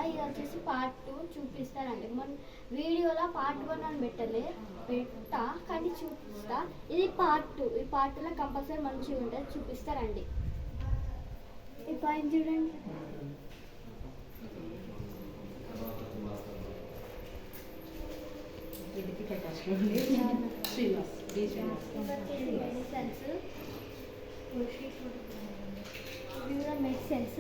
ఇది వచ్చేసి పార్ట్ 2 చూపిస్తానండి. మన వీడియోలో పార్ట్ 1 అని పెట్టా కానీ చూపిస్తా. ఇది పార్ట్ 2. ఈ పార్ట్ 2లో కంపల్సరీ మంచిగా ఉంటుంది, చూపిస్తారండి. ఈ పాయింట్ చూడండి. Make sense.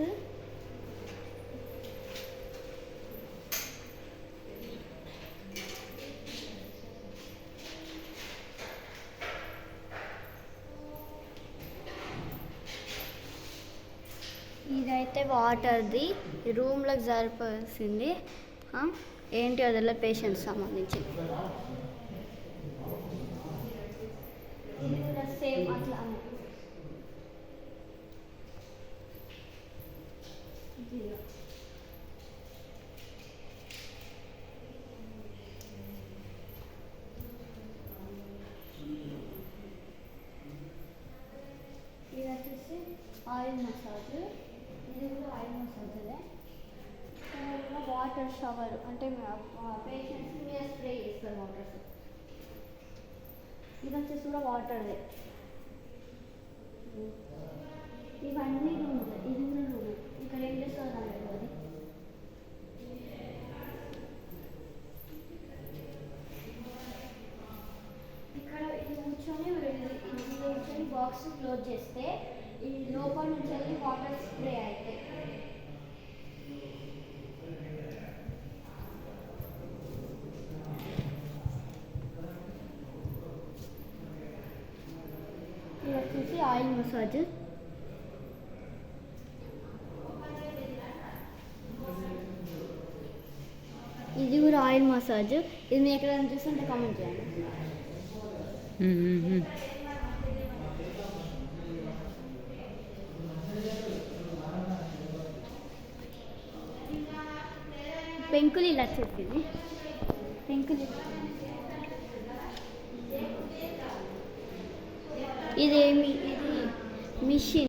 ఇదైతే వాటర్ది రూమ్లోకి సరిపోసింది. ఏంటి అదెಲ್ಲ పేషెంట్స్ సంబంధించి సేమ్ అట్లా ఇది వచ్చేసి ఆయిల్ మసాజ్. ఇది కూడా ఆయిల్ మసాజ్దే. వాటర్ షవర్ అంటే పేషెంట్స్ మీద స్ప్రే చేస్తారు వాటర్. ఇది వచ్చేసి కూడా వాటర్దే. ఇవన్నీ రూమ్స్. ఇది కూడా రూమ్. ఇక్కడ ఏం చేస్తారు అన్నట్టు అది. ఇక్కడ ఇది కూర్చొని బాక్స్ క్లోజ్ చేస్తే ఈ లోపల నుంచి వెళ్ళి వాటర్ స్ప్రే అవుతాయి. ఇది వచ్చేసి ఆయిల్ మసాజ్. ఇది కూడా ఆయిల్ మసాజ్. ఇది మీరు ఎక్కడైనా చూస్తుంటే కామెంట్ చేయండి. పెంకులు ఇలా చెప్పింది. పెంకులు ఇదేమి ఇది మిషన్.